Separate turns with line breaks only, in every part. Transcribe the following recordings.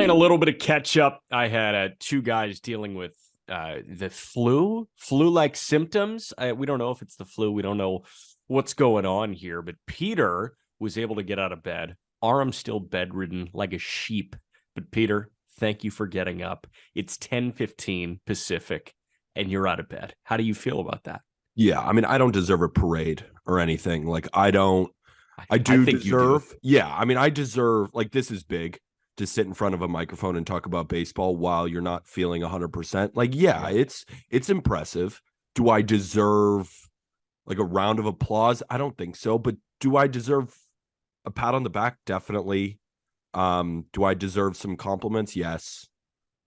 Playing a little bit of catch up. I had two guys dealing with the flu-like symptoms. We don't know if it's the flu. We don't know what's going on here. But Peter was able to get out of bed. Arm still bedridden like a sheep. But Peter, thank you for getting up. It's 10:15 Pacific, and you're out of bed. How do you feel about that?
Yeah, I mean, I don't deserve a parade or anything. Like, I
think
deserve.
you do.
Yeah, I mean, I deserve, like, this is big to sit in front of a microphone and talk about baseball while you're not feeling 100%. Like, yeah, it's impressive. Do I deserve like a round of applause? I don't think so. But do I deserve a pat on the back? Definitely. Do I deserve some compliments? Yes.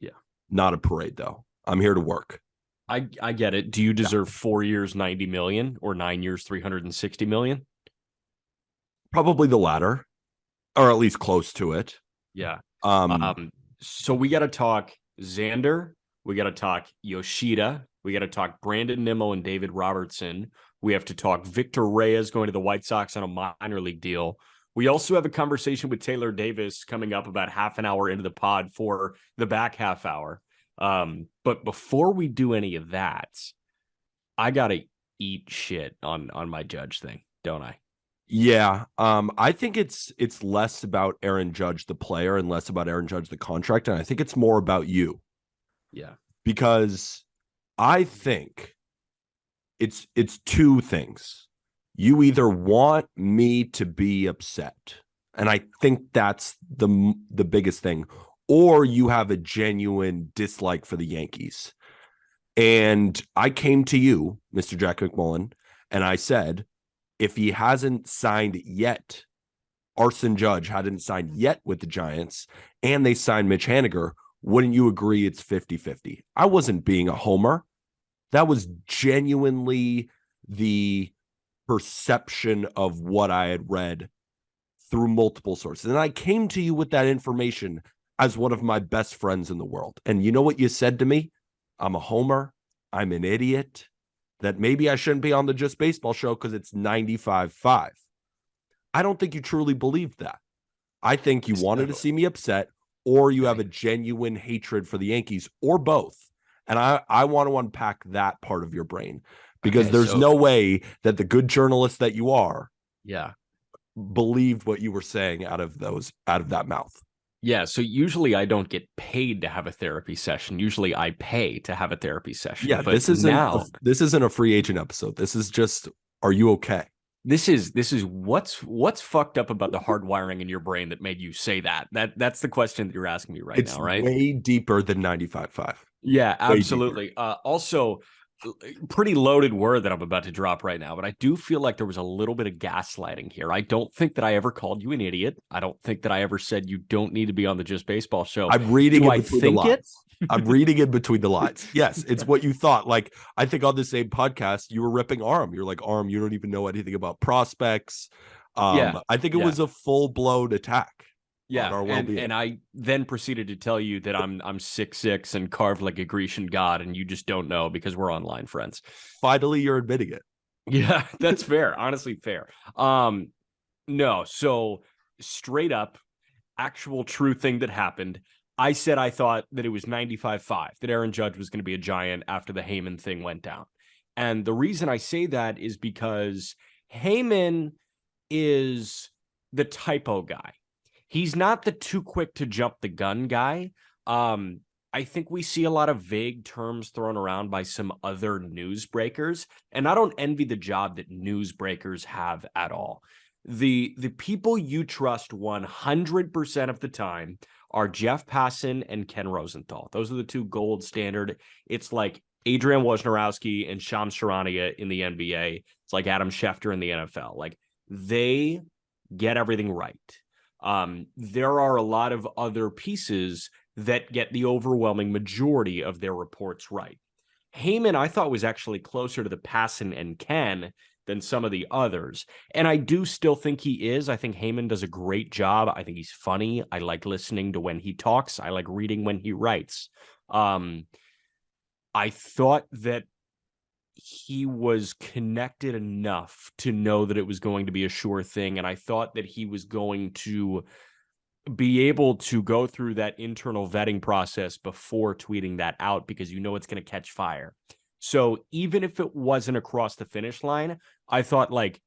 Yeah.
Not a parade, though. I'm here to work.
I get it. Do you deserve 4 years, 90 million, or 9 years, 360 million?
Probably the latter, or at least close to it.
Yeah. So we got to talk Xander. We got to talk Yoshida. We got to talk Brandon Nimmo and David Robertson. We have to talk Victor Reyes going to the White Sox on a minor league deal. We also have a conversation with Taylor Davis coming up about half an hour into the pod for the back half hour. But before we do any of that, I got to eat shit on my Judge thing, don't I?
Yeah. I think it's less about Aaron Judge, the player, and less about Aaron Judge, the contract. And I think it's more about you.
Yeah.
Because I think it's two things. You either want me to be upset, and I think that's the biggest thing, or you have a genuine dislike for the Yankees. And I came to you, Mr. Jack McMullen, and I said, if he hasn't signed yet, Arson Judge hadn't signed yet with the Giants, and they signed Mitch Haniger, wouldn't you agree it's 50-50? I wasn't being a homer. That was genuinely the perception of what I had read through multiple sources. And I came to you with that information as one of my best friends in the world. And you know what you said to me? I'm a homer. I'm an idiot. That maybe I shouldn't be on the Just Baseball show because it's 95.5. I don't think you truly believed that. I think you wanted to see me upset, or you have a genuine hatred for the Yankees, or both. And I want to unpack that part of your brain, because there's no way that the good journalist that you are believed what you were saying out of that mouth.
Yeah, so usually I don't get paid to have a therapy session. Usually I pay to have a therapy session.
Yeah, but this isn't a free agent episode. This is just, are you okay?
This is what's fucked up about the hardwiring in your brain that made you say that. That's the question that you're asking me right now, right?
It's way deeper than 95.5.
Yeah, absolutely. Also, pretty loaded word that I'm about to drop right now, but I do feel like there was a little bit of gaslighting here. I don't think that I ever called you an idiot. I don't think that I ever said you don't need to be on the Just Baseball show.
I'm reading it between the lines. I'm reading it between the lines. Yes, it's what you thought. Like, I think on the same podcast, you were ripping Arm. You're like, Arm, you don't even know anything about prospects. I think it was a full-blown attack.
Yeah, and I then proceeded to tell you that I'm 6'6" and carved like a Grecian god, and you just don't know because we're online friends.
Finally, you're admitting it.
Yeah, that's fair. Honestly, fair. No, so straight up, actual true thing that happened. I said I thought that it was 95.5, that Aaron Judge was going to be a Giant after the Heyman thing went down. And the reason I say that is because Heyman is the typo guy. He's not the too quick to jump the gun guy. I think we see a lot of vague terms thrown around by some other newsbreakers, and I don't envy the job that newsbreakers have at all. The people you trust 100% of the time are Jeff Passan and Ken Rosenthal. Those are the two gold standard. It's like Adrian Wojnarowski and Shams Charania in the NBA. It's like Adam Schefter in the NFL. Like, they get everything right. There are a lot of other pieces that get the overwhelming majority of their reports right. Heyman, I thought, was actually closer to the Passan and Ken than some of the others. And I do still think he is. I think Heyman does a great job. I think he's funny. I like listening to when he talks. I like reading when he writes. I thought that he was connected enough to know that it was going to be a sure thing. And I thought that he was going to be able to go through that internal vetting process before tweeting that out because you know it's going to catch fire. So even if it wasn't across the finish line, I thought like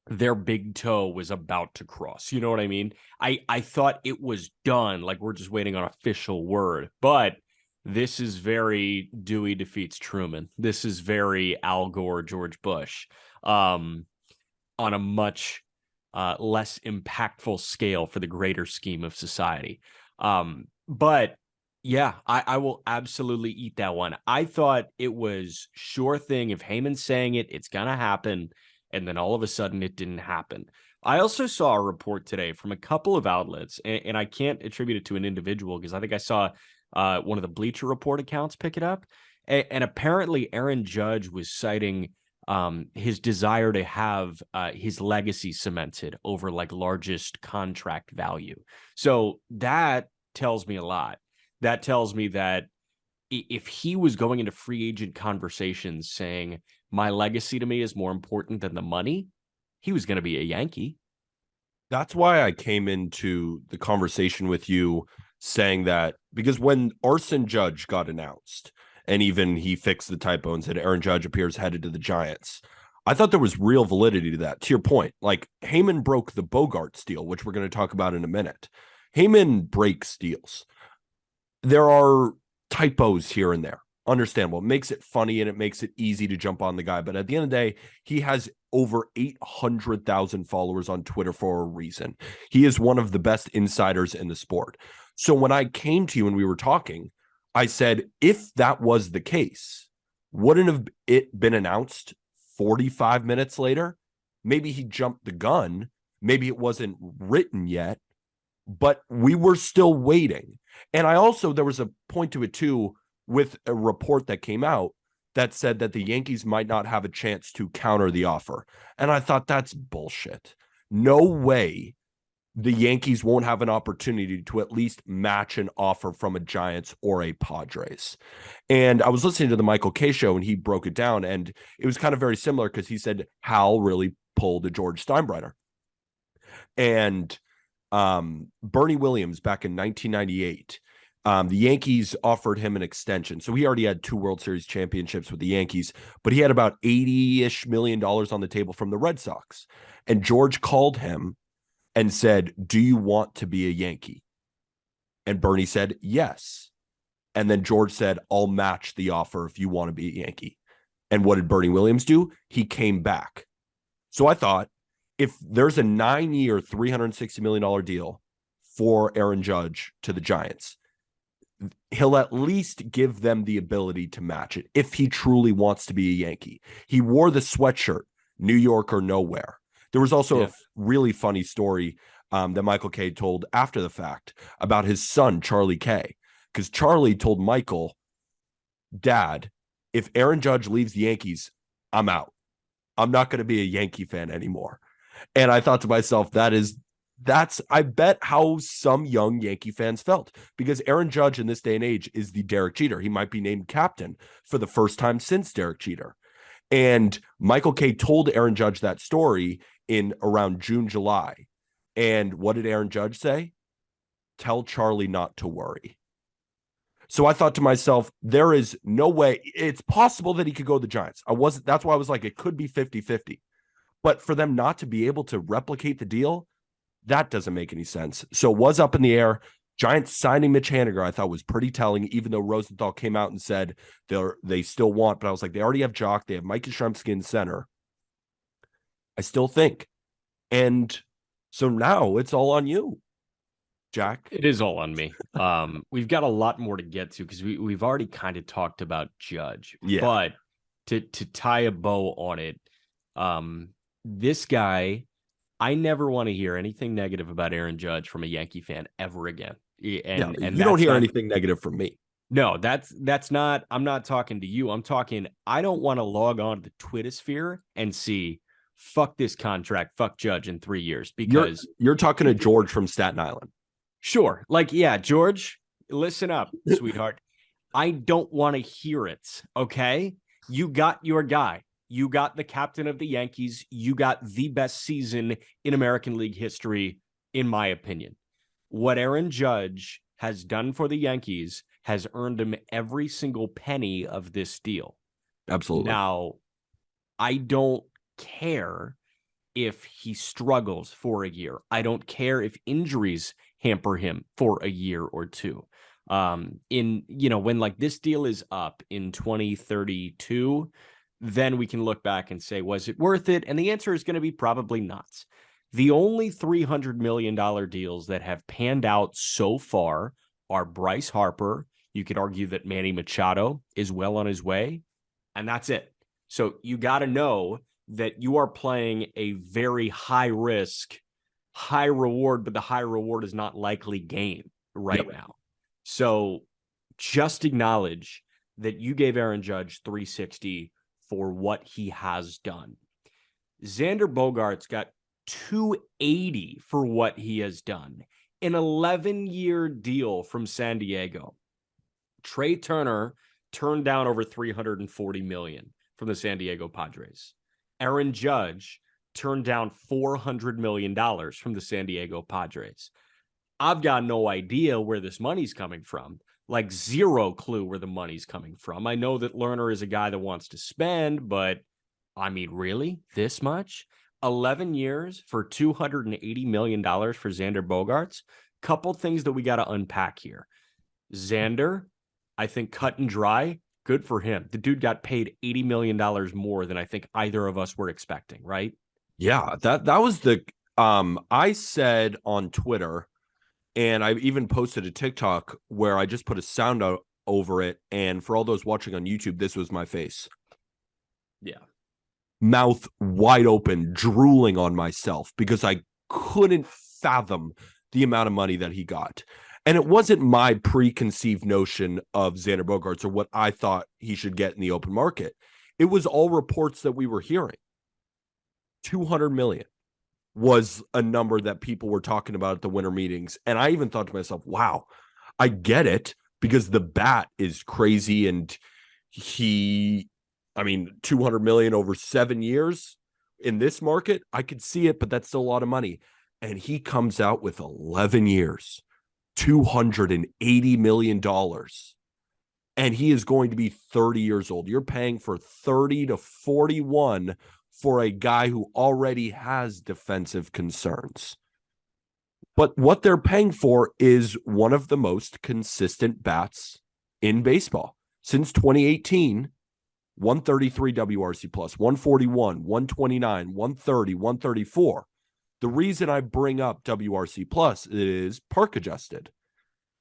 their big toe was about to cross. You know what I mean? I thought it was done. Like we're just waiting on official word. But this is very Dewey defeats Truman. This is very Al Gore, George Bush, on a much less impactful scale for the greater scheme of society. But yeah, I will absolutely eat that one. I thought it was sure thing. If Heyman's saying it, it's going to happen. And then all of a sudden it didn't happen. I also saw a report today from a couple of outlets, and I can't attribute it to an individual because I think I saw one of the Bleacher Report accounts pick it up. And apparently Aaron Judge was citing his desire to have his legacy cemented over like largest contract value. So that tells me a lot. That tells me that if he was going into free agent conversations saying my legacy to me is more important than the money, he was going to be a Yankee.
That's why I came into the conversation with you saying that, because when Arson Judge got announced and even he fixed the typo and said Aaron Judge appears headed to the Giants, I thought there was real validity to that. To your point, like Heyman broke the Bogaerts deal, which we're going to talk about in a minute. Heyman breaks deals. There are typos here and there. Understandable. It makes it funny and it makes it easy to jump on the guy. But at the end of the day, he has over 800,000 followers on Twitter for a reason. He is one of the best insiders in the sport. So when I came to you and we were talking, I said, if that was the case, wouldn't have it been announced 45 minutes later? Maybe he jumped the gun. Maybe it wasn't written yet, but we were still waiting. And I also, there was a point to it too, with a report that came out that said that the Yankees might not have a chance to counter the offer. And I thought that's bullshit. No way the Yankees won't have an opportunity to at least match an offer from a Giants or a Padres. And I was listening to the Michael Kay show and he broke it down, and it was kind of very similar because he said Hal really pulled a George Steinbrenner. And Bernie Williams back in 1998, the Yankees offered him an extension. So he already had 2 World Series championships with the Yankees, but he had about $80-ish million on the table from the Red Sox. And George called him and said, do you want to be a Yankee? And Bernie said, yes. And then George said, I'll match the offer if you want to be a Yankee. And what did Bernie Williams do? He came back. So I thought, if there's a 9-year, $360 million deal for Aaron Judge to the Giants, he'll at least give them the ability to match it if he truly wants to be a Yankee. He wore the sweatshirt, New York or nowhere. There was also a really funny story that Michael Kay told after the fact about his son, Charlie Kay, because Charlie told Michael, Dad, if Aaron Judge leaves the Yankees, I'm out. I'm not going to be a Yankee fan anymore. And I thought to myself, that's, I bet how some young Yankee fans felt, because Aaron Judge in this day and age is the Derek Jeter. He might be named captain for the first time since Derek Jeter. And Michael Kay told Aaron Judge that story in around June, July. And what did Aaron Judge say? Tell Charlie not to worry. So I thought to myself, there is no way. It's possible that he could go to the Giants. That's why I was like, it could be 50-50. But for them not to be able to replicate the deal, that doesn't make any sense. So it was up in the air. Giants signing Mitch Haniger, I thought was pretty telling, even though Rosenthal came out and said they still want, but I was like, they already have Jock, they have Mike Yastrzemski in center. I still think. And so now it's all on you, Jack.
It is all on me. We've got a lot more to get to because we've already kind of talked about Judge.
Yeah.
But to tie a bow on it, this guy, I never want to hear anything negative about Aaron Judge from a Yankee fan ever again. And
you don't hear anything negative from me.
No, that's not, I'm not talking to you. I'm talking, I don't want to log on to Twittersphere and see, fuck this contract, fuck Judge in 3 years, because
you're talking to George from Staten Island.
Sure. Like, yeah, George, listen up, sweetheart. I don't want to hear it. Okay. You got your guy. You got the captain of the Yankees. You got the best season in American League history, in my opinion. What Aaron Judge has done for the Yankees has earned him every single penny of this deal.
Absolutely.
Now, I don't care if he struggles for a year. I don't care if injuries hamper him for a year or two. When like this deal is up in 2032, then we can look back and say, was it worth it? And the answer is going to be probably not. The only $300 million deals that have panned out so far are Bryce Harper. You could argue that Manny Machado is well on his way, and that's it. So you got to know that you are playing a very high risk, high reward, but the high reward is not likely gain right now. So just acknowledge that you gave Aaron Judge 360 for what he has done. Xander Bogaerts got 280 for what he has done. An 11-year deal from San Diego. Trey Turner turned down over $340 million from the San Diego Padres. Aaron Judge turned down $400 million from the San Diego Padres. I've got no idea where this money's coming from. Like zero clue where the money's coming from. I know that Lerner is a guy that wants to spend, but I mean, really? This much? 11 years for $280 million for Xander Bogaerts? Couple things that we got to unpack here. Xander, I think cut and dry, good for him. The dude got paid $80 million more than I think either of us were expecting, right?
Yeah, that was the I said on Twitter, and I even posted a TikTok where I just put a sound out over it. And for all those watching on YouTube, this was my face.
Yeah.
Mouth wide open, drooling on myself because I couldn't fathom the amount of money that he got. And it wasn't my preconceived notion of Xander Bogaerts or what I thought he should get in the open market. It was all reports that we were hearing. 200 million was a number that people were talking about at the winter meetings. And I even thought to myself, wow, I get it because the bat is crazy. And 200 million over 7 years in this market, I could see it, but that's still a lot of money. And he comes out with 11 years, $280 million. And he is going to be 30 years old. You're paying for 30 to 41 for a guy who already has defensive concerns. But what they're paying for is one of the most consistent bats in baseball. Since 2018, 133 WRC plus, 141, 129, 130, 134. The reason I bring up WRC plus is park adjusted.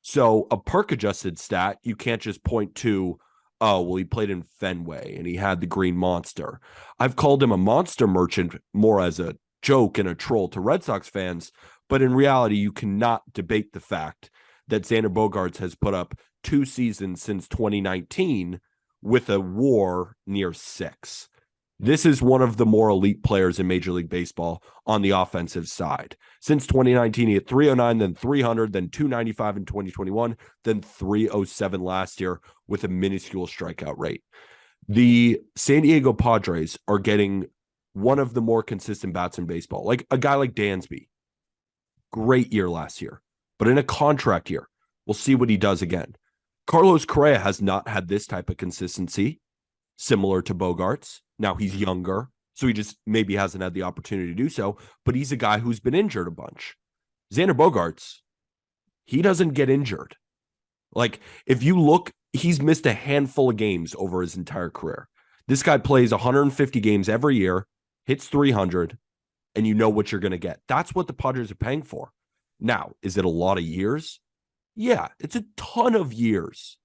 So a park adjusted stat, you can't just point to, oh, well, he played in Fenway and he had the green monster. I've called him a monster merchant more as a joke and a troll to Red Sox fans. But in reality, you cannot debate the fact that Xander Bogaerts has put up 2 seasons since 2019 with a WAR near 6. This is one of the more elite players in Major League Baseball on the offensive side. Since 2019, he hit 309, then 300, then 295 in 2021, then 307 last year with a minuscule strikeout rate. The San Diego Padres are getting one of the more consistent bats in baseball. Like a guy like Dansby. Great year last year, but in a contract year, we'll see what he does again. Carlos Correa has not had this type of consistency, similar to Bogaerts. Now he's younger, so he just maybe hasn't had the opportunity to do so, but he's a guy who's been injured a bunch. Xander Bogaerts, he doesn't get injured. Like, if you look, he's missed a handful of games over his entire career. This guy plays 150 games every year, hits 300, and you know what you're going to get. That's what the Padres are paying for. Now, is it a lot of years? Yeah, it's a ton of years.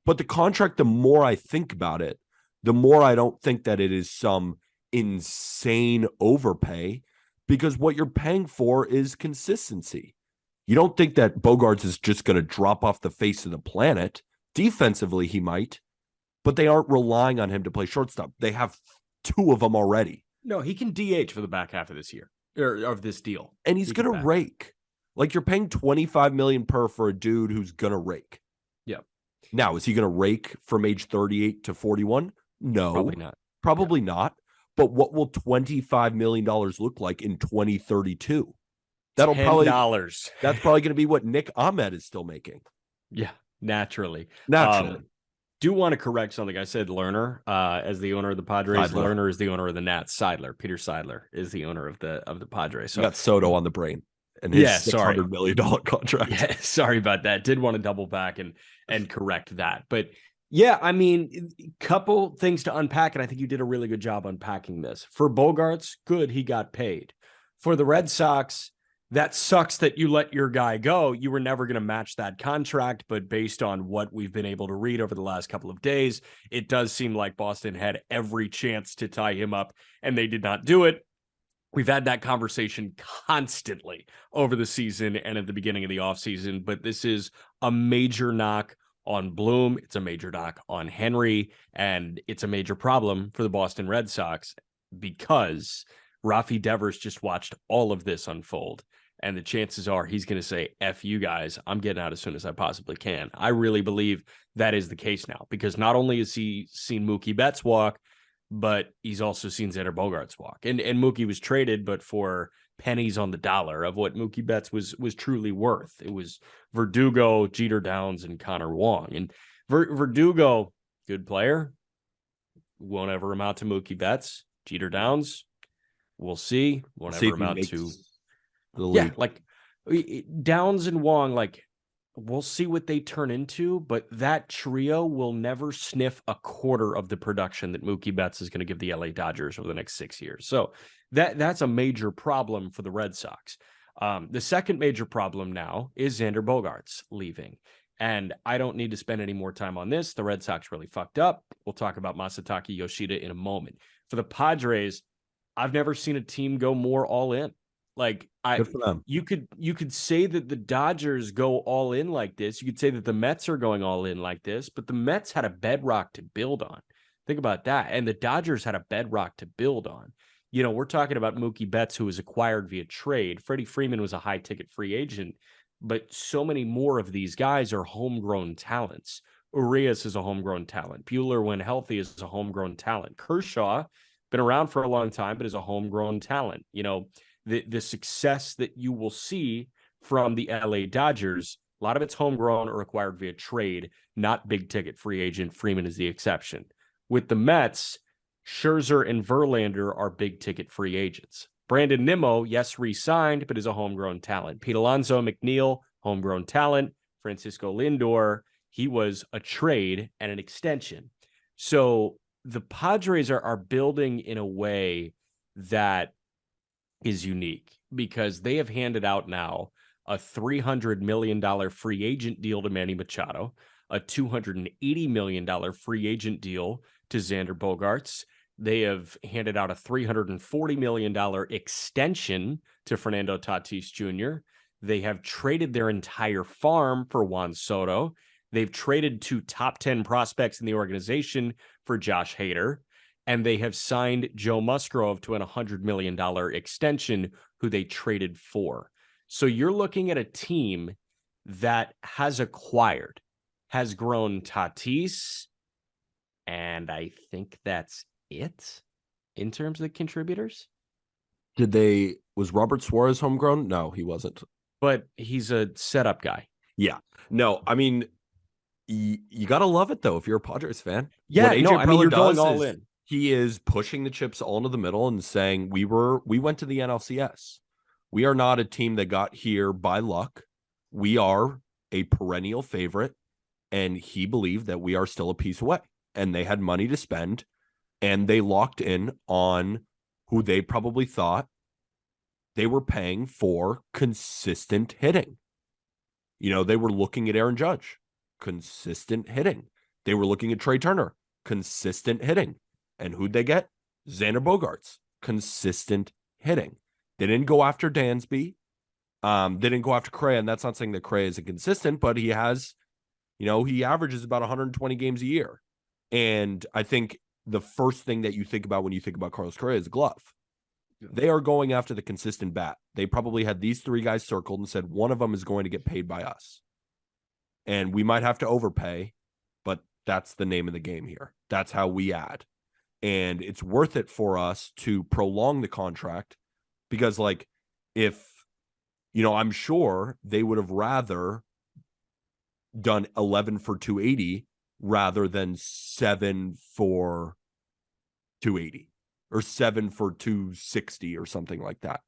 But the contract, the more I think about it, the more I don't think that it is some insane overpay, because what you're paying for is consistency. You don't think that Bogaerts is just going to drop off the face of the planet. Defensively, he might, but they aren't relying on him to play shortstop. They have 2 of them already.
No, he can DH for the back half of this year, or of this deal.
And he's going to rake. Like, you're paying $25 million per for a dude who's going to rake.
Yeah.
Now, is he going to rake from age 38 to 41? No.
Probably not.
Probably not. But what will $25 million look like in 2032? That'll probably
$10.
that's probably going to be what Nick Ahmed is still making.
Yeah, naturally.
Naturally.
Do want to correct something. I said Lerner as the owner of the Padres.
Seidler.
Lerner is the owner of the Nats. Peter Seidler is the owner of the Padres. So
you got Soto on the brain and his $600 million contract.
Yeah, sorry about that. Did want to double back and correct that. But yeah, I mean, couple things to unpack, and I think you did a really good job unpacking this. For Bogaerts, good, he got paid. For the Red Sox, that sucks that you let your guy go. You were never going to match that contract, but based on what we've been able to read over the last couple of days, it does seem like Boston had every chance to tie him up, and they did not do it. We've had that conversation constantly over the season and at the beginning of the offseason, but this is a major knock on Bloom. It's a major knock on Henry, and it's a major problem for the Boston Red Sox because Rafi Devers just watched all of this unfold. And the chances are he's going to say, F you guys, I'm getting out as soon as I possibly can. I really believe that is the case now, because not only has he seen Mookie Betts walk, but he's also seen Xander Bogaerts walk. And Mookie was traded, but for pennies on the dollar of what Mookie Betts was truly worth. It was Verdugo, Jeter Downs, and Connor Wong. And Verdugo, good player, won't ever amount to Mookie Betts. Jeter Downs, we'll see. Won't ever amount to the league. Yeah, like Downs and Wong, like we'll see what they turn into, but that trio will never sniff a quarter of the production that Mookie Betts is going to give the LA Dodgers over the next 6 years. So that's a major problem for the Red Sox. The second major problem now is Xander Bogaerts leaving. And I don't need to spend any more time on this. The Red Sox really fucked up. We'll talk about Masataka Yoshida in a moment. For the Padres, I've never seen a team go more all in. Like you could say that the Dodgers go all in like this. You could say that the Mets are going all in like this, but the Mets had a bedrock to build on. Think about that. And the Dodgers had a bedrock to build on. You know, we're talking about Mookie Betts, who was acquired via trade. Freddie Freeman was a high ticket free agent, but so many more of these guys are homegrown talents. Urias is a homegrown talent. Buehler, when healthy, is a homegrown talent. Kershaw, been around for a long time, but is a homegrown talent. You know, the success that you will see from the LA Dodgers, a lot of it's homegrown or acquired via trade, not big ticket free agent. Freeman is the exception. With the Mets, Scherzer and Verlander are big ticket free agents. Brandon Nimmo, yes, re-signed, but is a homegrown talent. Pete Alonso, McNeil, homegrown talent. Francisco Lindor, he was a trade and an extension. So the Padres are building in a way that is unique because they have handed out now a $300 million free agent deal to Manny Machado, a $280 million free agent deal to Xander Bogaerts. They have handed out a $340 million extension to Fernando Tatis Jr. They have traded their entire farm for Juan Soto. They've traded 2 top 10 prospects in the organization for Josh Hader. And they have signed Joe Musgrove to an $100 million extension who they traded for. So you're looking at a team that has has grown Tatis, and I think that's it in terms of the contributors.
Was Robert Suarez homegrown? No, he wasn't.
But he's a setup guy.
Yeah. No, I mean, you got to love it, though, if you're a Padres fan.
Yeah, no, I mean, you're going all in.
He is pushing the chips all into the middle and saying, we went to the NLCS. We are not a team that got here by luck. We are a perennial favorite. And he believed that we are still a piece away. And they had money to spend. And they locked in on who they probably thought they were paying for consistent hitting. You know, they were looking at Aaron Judge, consistent hitting. They were looking at Trey Turner, consistent hitting. And who'd they get? Xander Bogaerts, consistent hitting. They didn't go after Dansby. They didn't go after Cray, and that's not saying that Cray is inconsistent, but he has, you know, he averages about 120 games a year. And I think the first thing that you think about when you think about Carlos Correa is glove. Yeah. They are going after the consistent bat. They probably had these 3 guys circled and said one of them is going to get paid by us. And we might have to overpay, but that's the name of the game here. That's how we add. And it's worth it for us to prolong the contract because, like, if I'm sure they would have rather done 11 for 280 rather than 7 for 280 or 7 for 260 or something like that.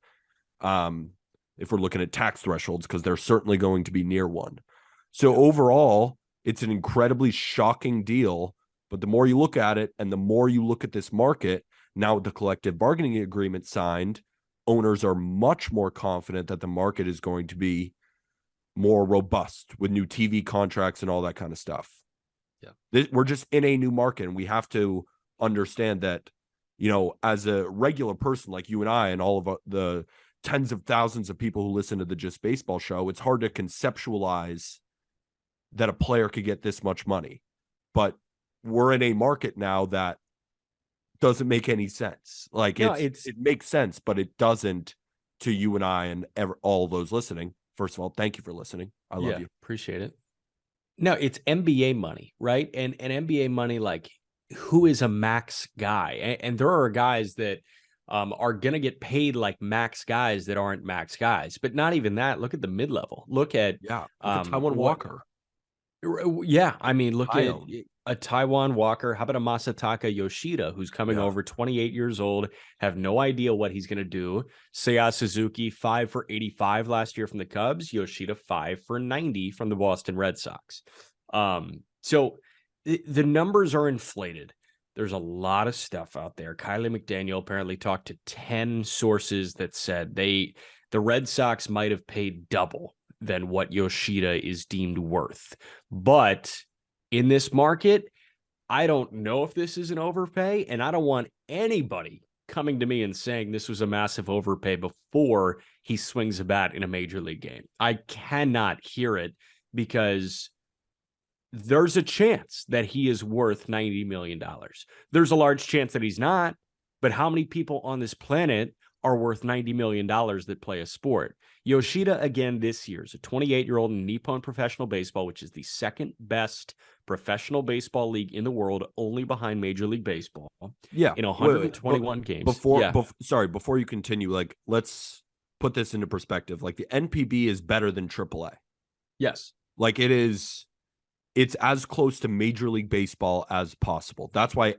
If we're looking at tax thresholds, because they're certainly going to be near one. So overall, it's an incredibly shocking deal. But the more you look at it and the more you look at this market, now with the collective bargaining agreement signed, owners are much more confident that the market is going to be more robust with new TV contracts and all that kind of stuff.
Yeah.
We're just in a new market, and we have to understand that, as a regular person like you and I and all of the tens of thousands of people who listen to the Just Baseball show, it's hard to conceptualize that a player could get this much money. But we're in a market now that doesn't make any sense. Like, it makes sense, but it doesn't to you and I and all those listening. First of all, thank you for listening. I love you.
Appreciate it. No, it's NBA money, right? And NBA money, like, who is a max guy? And there are guys that are going to get paid like max guys that aren't max guys. But not even that. Look at the mid-level. Look at
Taijuan Walker.
Yeah, I mean, look at
Ion.
a Taijuan Walker. How about a Masataka Yoshida, who's coming over, 28 years old, have no idea what he's going to do. Seiya Suzuki, 5 for 85 last year from the Cubs. Yoshida, 5 for 90 from the Boston Red Sox. So the numbers are inflated. There's a lot of stuff out there. Kylie McDaniel apparently talked to 10 sources that said the Red Sox might have paid double than what Yoshida is deemed worth. But in this market, I don't know if this is an overpay, and I don't want anybody coming to me and saying this was a massive overpay before he swings a bat in a major league game. I cannot hear it, because there's a chance that he is worth $90 million. There's a large chance that he's not, but how many people on this planet are worth $90 million that play a sport? Yoshida, again, this year is a 28-year-old in Nippon Professional Baseball, which is the second best professional baseball league in the world, only behind Major League Baseball.
Yeah.
In 121 games.
Before you continue, like, let's put this into perspective. Like, the NPB is better than AAA.
Yes.
Like, it's as close to Major League Baseball as possible. That's why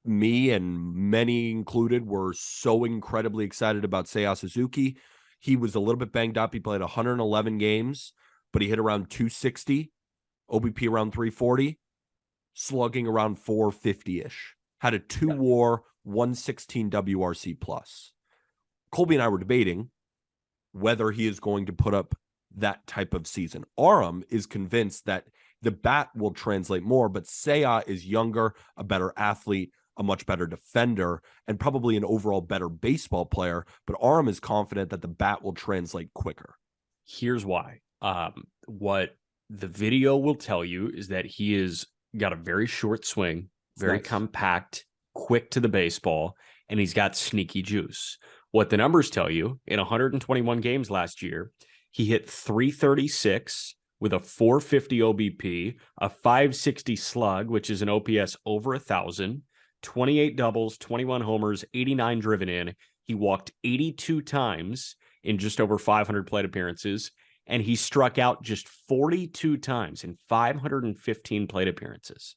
me and many included were so incredibly excited about Seiya Suzuki. He was a little bit banged up. He played 111 games, but he hit around 260, OBP around 340, slugging around 450-ish. Had a 2-WAR, 116 WRC plus. Colby and I were debating whether he is going to put up that type of season. Aram is convinced that the bat will translate more, but Seiya is younger, a better athlete, a much better defender, and probably an overall better baseball player. But Aram is confident that the bat will translate quicker.
Here's why. What the video will tell you is that he is got a very short swing, very compact, quick to the baseball, and he's got sneaky juice. What the numbers tell you, in 121 games last year, he hit 336 with a 450 OBP, a 560 slug, which is an OPS over 1,000, 28 doubles, 21 homers, 89 driven in. He walked 82 times in just over 500 plate appearances, and he struck out just 42 times in 515 plate appearances.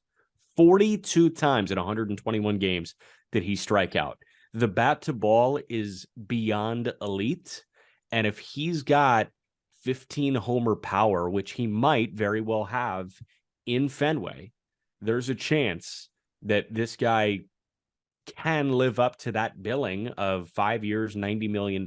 42 times in 121 games did he strike out. The bat to ball is beyond elite, and if he's got 15 homer power, which he might very well have in Fenway, there's a chance that this guy can live up to that billing of 5 years, $90 million.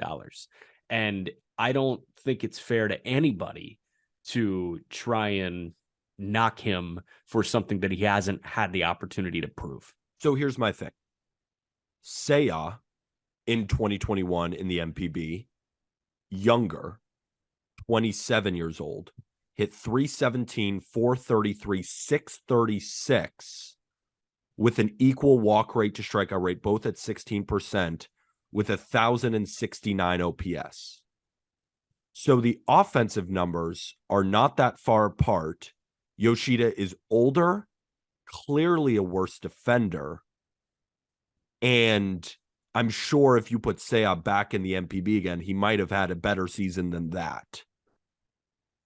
And I don't think it's fair to anybody to try and knock him for something that he hasn't had the opportunity to prove.
So here's my thing. Seiya in 2021 in the MPB, younger, 27 years old, hit 317, 433, 636 with an equal walk rate to strikeout rate, both at 16%, with 1,069 OPS. So the offensive numbers are not that far apart. Yoshida is older, clearly a worse defender, and I'm sure if you put Seiya back in the MPB again, he might have had a better season than that.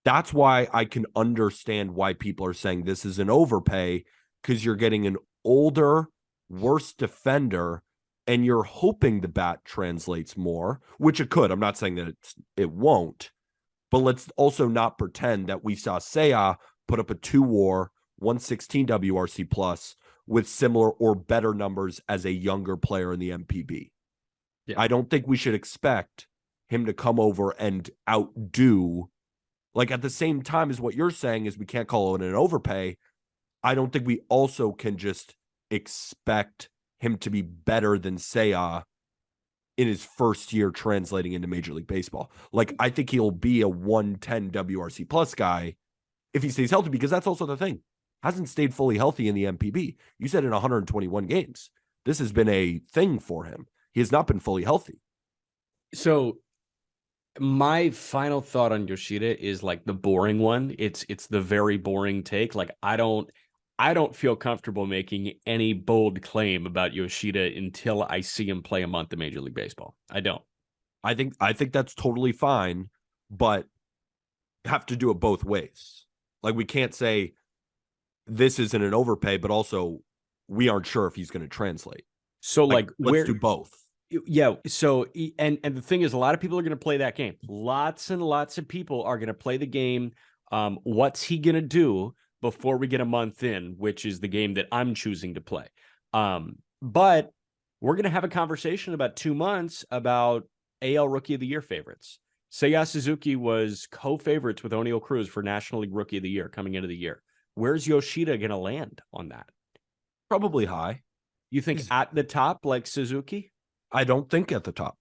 That's why I can understand why people are saying this is an overpay, because you're getting an older, worse defender, and you're hoping the bat translates more, which it could. I'm not saying that it won't, but let's also not pretend that we saw Seiya put up a 2-WAR, 116 WRC plus with similar or better numbers as a younger player in the MPB. Yeah. I don't think we should expect him to come over and outdo, like at the same time as what you're saying is we can't call it an overpay. I don't think we also can just expect him to be better than Seiya in his first year translating into Major League Baseball. Like, I think he'll be a 110 WRC plus guy if he stays healthy, because that's also the thing. Hasn't stayed fully healthy in the MPB. You said in 121 games. This has been a thing for him. He has not been fully healthy.
So my final thought on Yoshida is like the boring one. It's the very boring take. Like, I don't feel comfortable making any bold claim about Yoshida until I see him play a month of Major League Baseball. I don't.
I think that's totally fine, but have to do it both ways. Like, we can't say this isn't an overpay, but also we aren't sure if he's going to translate.
So like
let's do both.
Yeah. So, and the thing is, a lot of people are going to play that game. Lots and lots of people are going to play the game. What's he going to do before we get a month in, which is the game that I'm choosing to play. But we're going to have a conversation about 2 months about AL Rookie of the Year favorites. Seiya Suzuki was co-favorites with Oneil Cruz for National League Rookie of the Year coming into the year. Where's Yoshida going to land on that?
Probably high.
You think at the top like Suzuki?
I don't think at the top.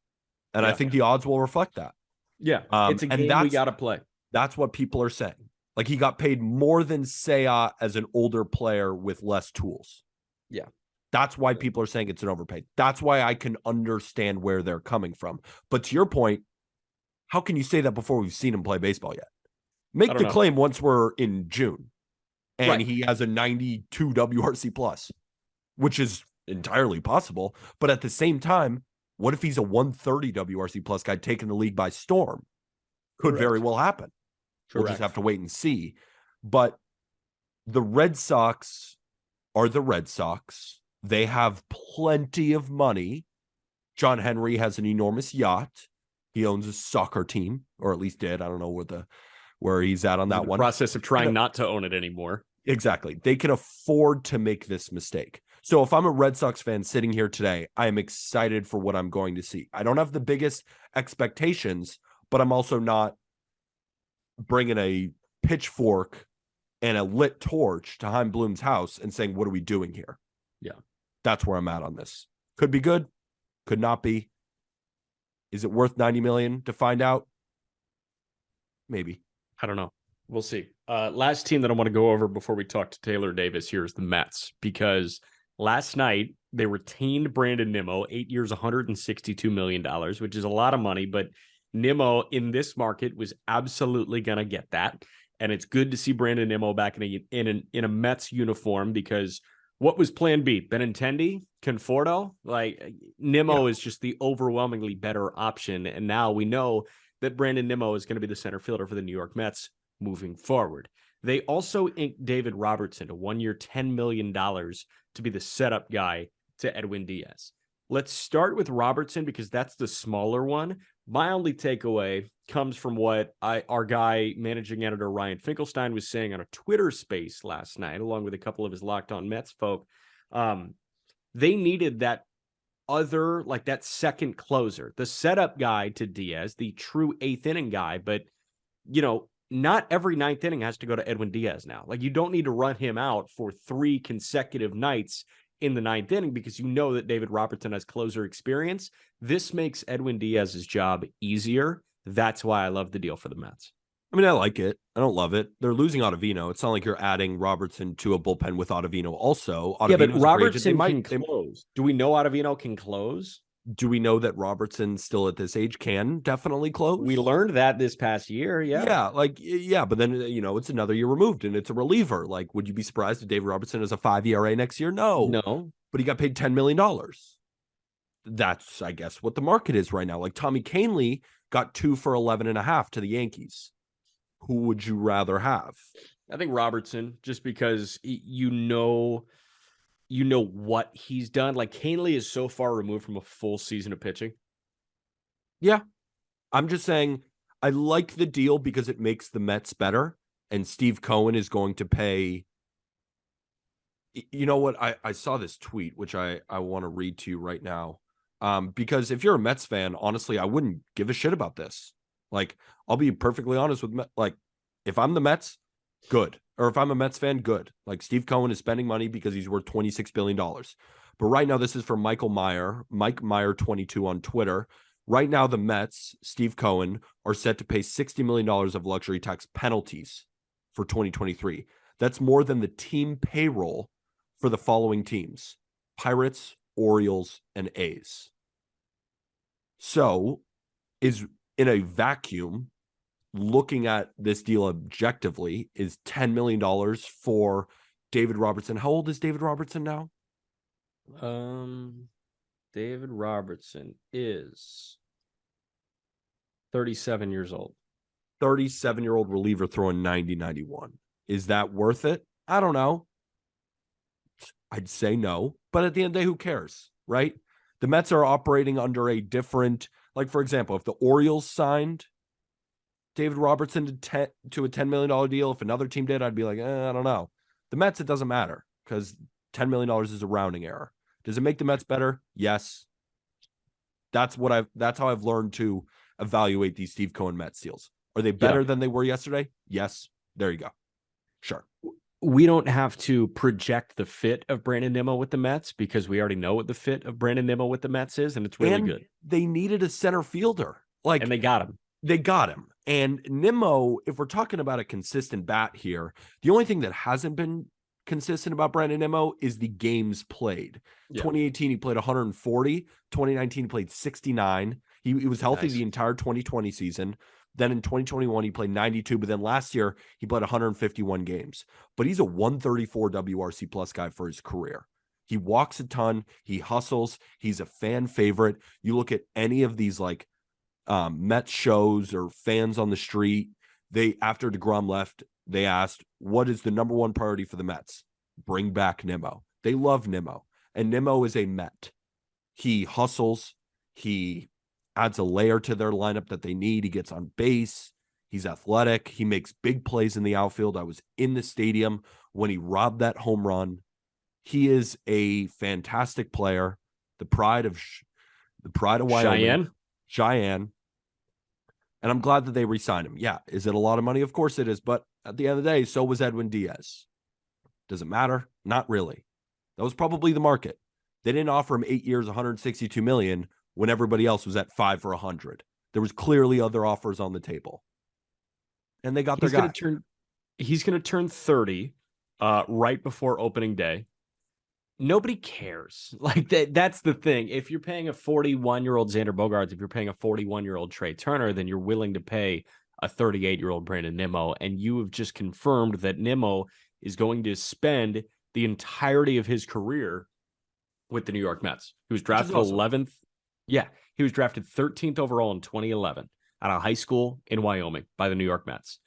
And I think the odds will reflect that.
Yeah. It's a game we got to play.
That's what people are saying. Like, he got paid more than Seiya as an older player with less tools.
Yeah.
That's why people are saying it's an overpay. That's why I can understand where they're coming from. But to your point, how can you say that before we've seen him play baseball yet? Make the claim once we're in June and he has a 92 WRC plus, which is entirely possible. But at the same time, what if he's a 130 WRC plus guy taking the league by storm? Could very well happen. We'll just have to wait and see. But the Red Sox are the Red Sox. They have plenty of money. John Henry has an enormous yacht. He owns a soccer team, or at least did. I don't know where he's at on that one.
Process of trying not to own it anymore.
Exactly. They can afford to make this mistake. So if I'm a Red Sox fan sitting here today, I am excited for what I'm going to see. I don't have the biggest expectations, but I'm also not bringing a pitchfork and a lit torch to Chaim Bloom's house and saying, what are we doing here?
Yeah.
That's where I'm at on this. Could be good. Could not be. Is it worth $90 million to find out? Maybe.
I don't know. We'll see. Last team that I want to go over before we talk to Taylor Davis here is the Mets, because last night they retained Brandon Nimmo, 8 years, $162 million, which is a lot of money, but Nimmo in this market was absolutely going to get that. And it's good to see Brandon Nimmo back in a Mets uniform, because what was plan B? Benintendi? Conforto? Like, Nimmo is just the overwhelmingly better option. And now we know that Brandon Nimmo is going to be the center fielder for the New York Mets moving forward. They also inked David Robertson, a 1 year, $10 million to be the setup guy to Edwin Diaz. Let's start with Robertson, because that's the smaller one. My only takeaway comes from what our guy, managing editor Ryan Finkelstein, was saying on a Twitter space last night, along with a couple of his Locked On Mets folk. They needed that other, like that second closer, the setup guy to Diaz, the true eighth inning guy. But, you know, not every ninth inning has to go to Edwin Diaz now. Like, you don't need to run him out for 3 consecutive nights in the ninth inning, because you know that David Robertson has closer experience. This makes Edwin Diaz's job easier. That's why I love the deal for the Mets.
I mean, I like it. I don't love it. They're losing Ottavino. It's not like you're adding Robertson to a bullpen with Ottavino also.
Yeah, but Robertson can close. Do we know Ottavino can close?
Do we know that Robertson still at this age can definitely close?
We learned that this past year.
Yeah. But then, you know, it's another year removed and it's a reliever. Like, would you be surprised if David Robertson has a 5 ERA next year? No.
But
he got paid $10 million. that's, I guess, what the market is right now. Like Tommy Kahnle got 2 for 11.5 to the Yankees. Who would you rather have?
I think Robertson, just because what he's done. Like Kahnle is so far removed from a full season of pitching.
Yeah. I'm just saying I like the deal because it makes the Mets better. And Steve Cohen is going to pay. You know what? I saw this tweet, which I want to read to you right now. Because if you're a Mets fan, honestly, I wouldn't give a shit about this. Like, I'll be perfectly honest with like, if I'm the Mets, good. Or if I'm a Mets fan, good. Like Steve Cohen is spending money because he's worth $26 billion. But right now, this is from Mike Meyer 22 on Twitter. Right now, the Mets, Steve Cohen, are set to pay $60 million of luxury tax penalties for 2023. That's more than the team payroll for the following teams: Pirates, Orioles, and A's. So, is in a vacuum, looking at this deal objectively, is $10 million for David Robertson. How old is David Robertson now?
David Robertson is 37 years old.
37-year-old reliever throwing 90-91. Is that worth it? I don't know. I'd say no. But at the end of the day, who cares, right? The Mets are operating under a different, like, for example, if the Orioles signed David Robertson to a $10 million deal, if another team did, I'd be like, I don't know. The Mets, it doesn't matter because $10 million is a rounding error. Does it make the Mets better? Yes. That's how I've learned to evaluate these Steve Cohen Mets deals. Are they better than they were yesterday? Yes. There you go. Sure.
We don't have to project the fit of Brandon Nimmo with the Mets because we already know what the fit of Brandon Nimmo with the Mets is, and it's really good.
They needed a center fielder.
And they got him.
They got him. And Nimmo, if we're talking about a consistent bat here, the only thing that hasn't been consistent about Brandon Nimmo is the games played. Yeah. 2018, he played 140. 2019, he played 69. He was healthy the entire 2020 season. Then in 2021, he played 92. But then last year, he played 151 games. But he's a 134 WRC plus guy for his career. He walks a ton. He hustles. He's a fan favorite. You look at any of these like Mets shows or fans on the street, after DeGrom left, they asked, what is the number one priority for the Mets? Bring back Nimmo. They love Nimmo. And Nimmo is a Met. He hustles. He adds a layer to their lineup that they need. He gets on base. He's athletic. He makes big plays in the outfield. I was in the stadium when he robbed that home run. He is a fantastic player. The pride of Wyoming. Cheyenne. And I'm glad that they re-signed him. Yeah. Is it a lot of money? Of course it is. But at the end of the day, so was Edwin Diaz. Does it matter? Not really. That was probably the market. They didn't offer him 8 years, $162 million when everybody else was at 5 for $100. There was clearly other offers on the table. And they got their guy.
He's going to turn 30 right before opening day. Nobody cares. Like that's the thing. If you're paying a 41-year-old Xander Bogaerts, if you're paying a 41-year-old Trey Turner, then you're willing to pay a 38-year-old Brandon Nimmo. And you have just confirmed that Nimmo is going to spend the entirety of his career with the New York Mets. He was drafted 11th. Yeah, he was drafted 13th overall in 2011 out of high school in Wyoming by the New York Mets.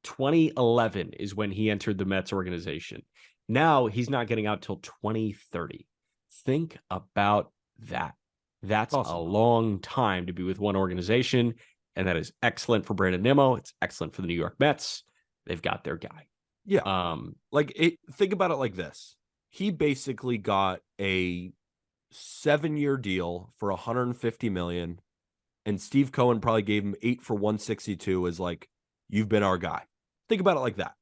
2011 is when he entered the Mets organization. Now he's not getting out till 2030. Think about that. That's awesome. A long time to be with one organization, and that is excellent for Brandon Nimmo. It's excellent for the New York Mets. They've got their guy.
Yeah. Think about it like this. He basically got a 7-year deal for $150 million, and Steve Cohen probably gave him 8 for $162 as like, you've been our guy. Think about it like that.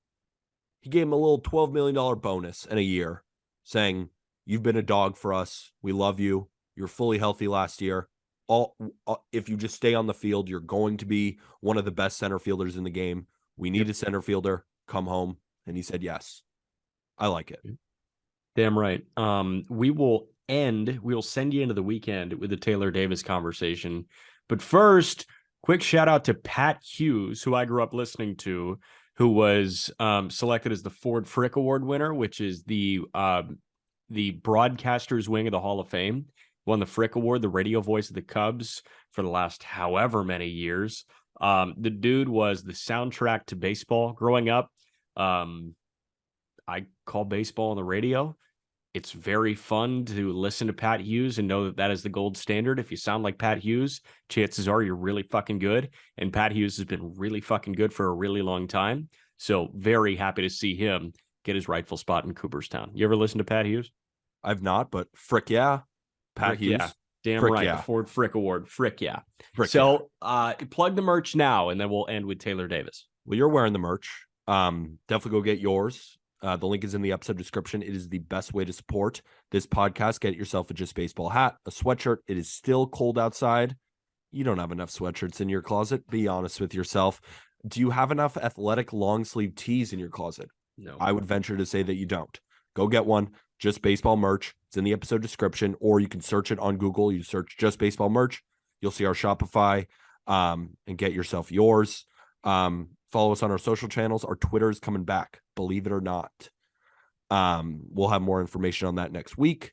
He gave him a little $12 million bonus in a year saying, you've been a dog for us. We love you. You're fully healthy last year. If you just stay on the field, you're going to be one of the best center fielders in the game. We need a center fielder. Come home. And he said, yes. I like it.
Damn right. We will send you into the weekend with the Taylor Davis conversation. But first, quick shout out to Pat Hughes, who I grew up listening to, who was selected as the Ford Frick Award winner, which is the broadcasters wing of the Hall of Fame. won the Frick Award, the radio voice of the Cubs for the last however many years. The dude was the soundtrack to baseball growing up. I call baseball on the radio. It's very fun to listen to Pat Hughes and know that that is the gold standard. If you sound like Pat Hughes, chances are you're really fucking good. And Pat Hughes has been really fucking good for a really long time. So very happy to see him get his rightful spot in Cooperstown. You ever listen to Pat Hughes?
I've not, but frick yeah. Pat
Frick
Hughes.
yeah. Damn
Frick
right.
yeah.
The Ford Frick Award. Frick yeah.
Frick
So plug the merch now, and then we'll end with Taylor Davis.
Well, you're wearing the merch. Definitely go get yours. The link is in the episode description. It is the best way to support this podcast. Get yourself a Just Baseball hat, a sweatshirt. It is still cold outside. You don't have enough sweatshirts in your closet. Be honest with yourself. Do you have enough athletic long sleeve tees in your closet?
No.
I would venture to say that you don't. Go get one. Just Baseball merch. It's in the episode description, or you can search it on Google. You search Just Baseball merch. You'll see our Shopify, and get yourself yours. Follow us on our social channels. Our Twitter is coming back, believe it or not. We'll have more information on that next week.